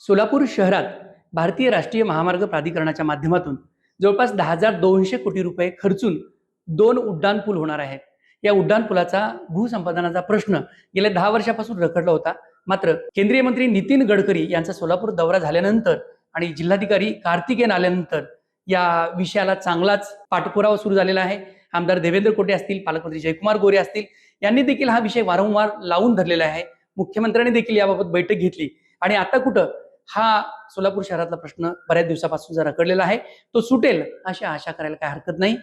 सोलापूर शहरात भारतीय राष्ट्रीय महामार्ग प्राधिकरणाच्या माध्यमातून जवळपास 10,200 कोटी रुपये खर्चून 2 उड्डाणपूल होणार आहेत। या उड्डाणपुलाचा भूसंपादनाचा प्रश्न गेल्या 10 वर्षापासून रखडला होता। मात्र केंद्रीय मंत्री नितीन गडकरी यांचा सोलापूर दौरा झाल्यानंतर आणि जिल्हाधिकारी कार्तिकेयन आल्यानंतर या विषयाला चांगलाच पाठपुरावा सुरू झालेला आहे। आमदार देवेंद्र कोटे असतील, पालकमंत्री जयकुमार गोरे असतील, यांनी देखील हा विषय वारंवार लावून धरलेला आहे। मुख्यमंत्र्यांनी देखील याबाबत बैठक घेतली आणि आता कुठं हा सोलापूर शहरातला प्रश्न बऱ्याच दिवसापासून जर रखडलेला आहे तो सुटेल अशी आशा करायला काही हरकत नाही।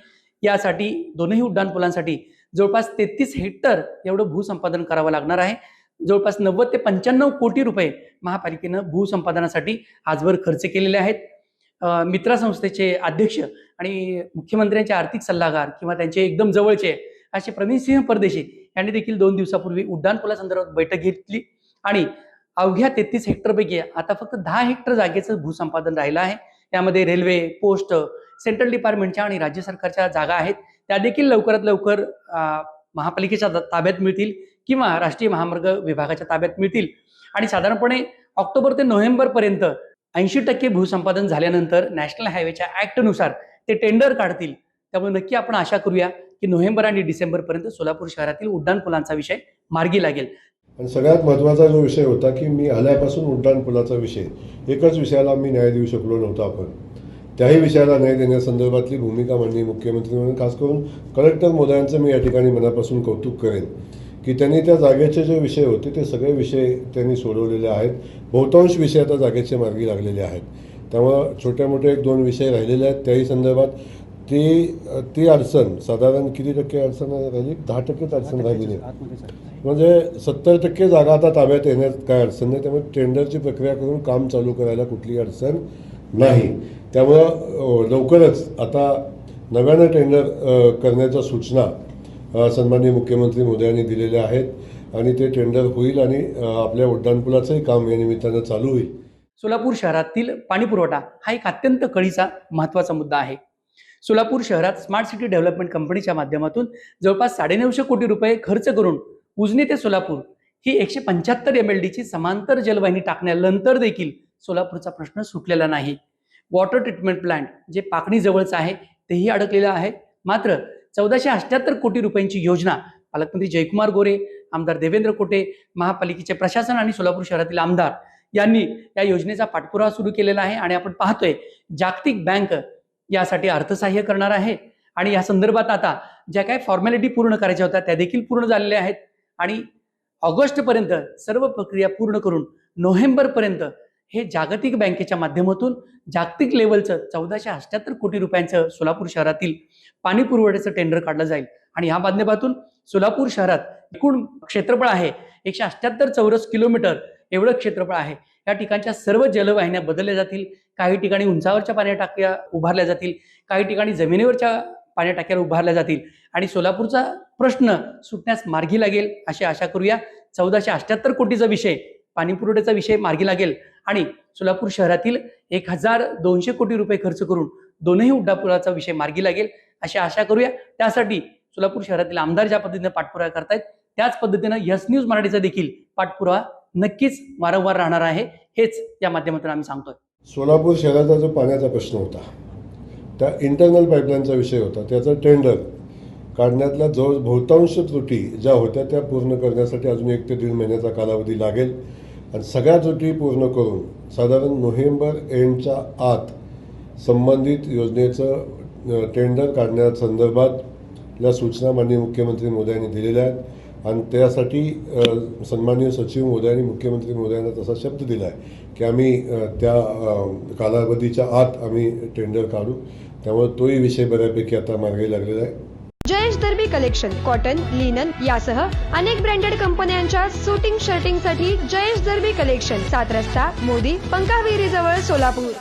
यासाठी दोनही उड्डाणपुलांसाठी जवळपास 33 हेक्टर एवढं भूसंपादन करावं लागणार आहे। जवळपास 90 ते 95 कोटी रुपये महापालिकेनं भूसंपादनासाठी आजवर खर्च केलेले आहेत। मित्रा संस्थेचे अध्यक्ष आणि मुख्यमंत्र्यांचे आर्थिक सल्लागार किंवा त्यांचे एकदम जवळचे असे प्रवीणसिंह परदेशी यांनी देखील 2 दिवसापूर्वी उड्डाणपुलासंदर्भात बैठक घेतली आणि अवघ्या 33 हेक्टरपैकी आता फक्त 10 हेक्टर जागेचं भूसंपादन राहिलं आहे। यामध्ये रेल्वे, पोस्ट, सेंट्रल डिपार्टमेंटच्या आणि राज्य सरकारच्या जागा आहेत, त्या देखील लवकरात लवकर महापालिकेच्या ताब्यात मिळतील किंवा राष्ट्रीय महामार्ग विभागाच्या ताब्यात मिळतील आणि साधारणपणे ऑक्टोबर ते नोव्हेंबर पर्यंत 80% भूसंपादन झाल्यानंतर नॅशनल हायवेच्या ऍक्टनुसार ते टेंडर काढतील। त्यामुळे नक्की आपण आशा करूया की नोव्हेंबर आणि डिसेंबर पर्यंत सोलापूर शहरातील उड्डाणपुलांचा विषय मार्गी लागेल। आणि सगळ्यात महत्त्वाचा जो विषय होता की मी आल्यापासून उड्डाणपुलाचा विषय एकच विषयाला मी न्याय देऊ शकलो नव्हतो। आपण त्याही विषयाला न्याय देण्यासंदर्भातली भूमिका माननीय मुख्यमंत्री म्हणून खास करून कलेक्टर महोदयांचं मी या ठिकाणी मनापासून कौतुक करेन की त्यांनी त्या जागेचे जे विषय होते ते सगळे विषय त्यांनी सोडवलेले आहेत। बहुतांश विषय आता जागेचे मार्गी लागलेले आहेत। त्यामुळं छोटे मोठे 1-2 विषय राहिलेले आहेत, त्याही संदर्भात ती अडचण साधारण किती टक्के अडचण राहिली? 10% अडचण राहिलेली आहे। म्हणजे 70% जागा आता ताब्यात येण्यात काय अडचण नाही। त्यामुळे टेंडरची प्रक्रिया करून काम चालू करायला कुठलीही अडचण नाही। त्यामुळं लवकरच आता नव्यानं टेंडर करण्याच्या सूचना सन्माननीय मुख्यमंत्री महोदयांनी दिलेल्या आहेत आणि ते टेंडर होईल आणि आपल्या उड्डाणपुलाचंही काम या निमित्तानं चालू होईल। सोलापूर शहरातील पाणी पुरवठा हा एक अत्यंत कळीचा महत्त्वाचा मुद्दा आहे। सोलापूर शहरात स्मार्ट सिटी डेव्हलपमेंट कंपनीच्या माध्यमातून जवळपास 950 कोटी रुपये खर्च करून उजनी ते सोलापूर ही 175 MLDची समांतर जलवाहिनी टाकण्यानंतर देखील सोलापूरचा प्रश्न सुटलेला नाही। वॉटर ट्रीटमेंट प्लांट जे पाकणी जवळचं आहे तेही अडकलेलं आहे। मात्र 1478 कोटी रुपयांची योजना पालकमंत्री जयकुमार गोरे, आमदार देवेंद्र कोटे, महापालिकेचे प्रशासन आणि सोलापूर शहरातील आमदार यांनी या योजनेचा पाठपुरावा सुरू केलेला आहे आणि आपण पाहतोय जागतिक बँक यासाठी अर्थसहाय्य करणार आहे आणि या संदर्भात आता ज्या काही फॉर्मॅलिटी पूर्ण करायच्या होत्या त्या देखील पूर्ण झालेल्या आहेत आणि ऑगस्ट पर्यंत सर्व प्रक्रिया पूर्ण करून नोव्हेंबर पर्यंत हे जागतिक बँकेच्या माध्यमातून जागतिक लेवलचं 1478 कोटी रुपयांचं सोलापूर शहरातील पाणी पुरवठ्याचं टेंडर काढलं जाईल आणि या माध्यमातून सोलापूर शहरात एकूण क्षेत्रफळ आहे 178 चौरस किलोमीटर एवढं क्षेत्रफळ आहे। या ठिकाणच्या सर्व जलवाहिन्या बदलल्या जातील, काही ठिकाणी उंचावरच्या पाणी टाक्या उभारल्या जातील, काही ठिकाणी जमिनीवरच्या पाणी टाक्या उभारल्या जातील आणि सोलापूरचा प्रश्न सुटण्यास मार्गी लागेल अशी आशा करूया। 1478 कोटीचा विषय पाणी पुरवठ्याचा विषय मार्गी लागेल आणि सोलापूर शहरातील 1,200 कोटी रुपये खर्च करून दोनही उड्डाणपुलाचा विषय मार्गी लागेल अशी आशा करूया। त्यासाठी सोलापूर शहरातील आमदार ज्या पद्धतीने पाठपुरावा करतायत त्याच पद्धतीनं यस न्यूज मराठीचा देखील पाठपुरावा नक्कीच वारंवार राहणार आहे, हेच या माध्यमातून आम्ही सांगतोय। सोलापूर शहराचा जो पाण्याचा प्रश्न होता त्या इंटरनल पाईपलाईनचा विषय होता, त्याचं टेंडर काढण्यातल्या बहुतांश त्रुटी ज्या होत्या त्या पूर्ण करण्यासाठी अजून 1 ते 1.5 महिन्याचा कालावधी लागेल आणि सगळ्या त्रुटी पूर्ण करून साधारण नोव्हेंबर एंडच्या आत संबंधित योजनेचं टेंडर काढण्यासंदर्भातल्या सूचना माननीय मुख्यमंत्री महोदयांनी दिलेल्या आहेत आणि त्यासाठी सन्माननीय सचिव महोदयांनी मुख्यमंत्री महोदयांना तसा शब्द दिला आहे की आम्ही त्या कालावधीच्या आत आम्ही टेंडर काढू। त्यामुळे तोही विषय बऱ्यापैकी आता मार्गी लागलेला आहे। जयेश दर्बी कलेक्शन कॉटन, लिनन यासह अनेक ब्रँडेड कंपन्यांच्या सुटिंग शर्टिंगसाठी जयेश दर्बी कलेक्शन 7 रस्ता मोदी पंकाविहिरी जवळ सोलापूर।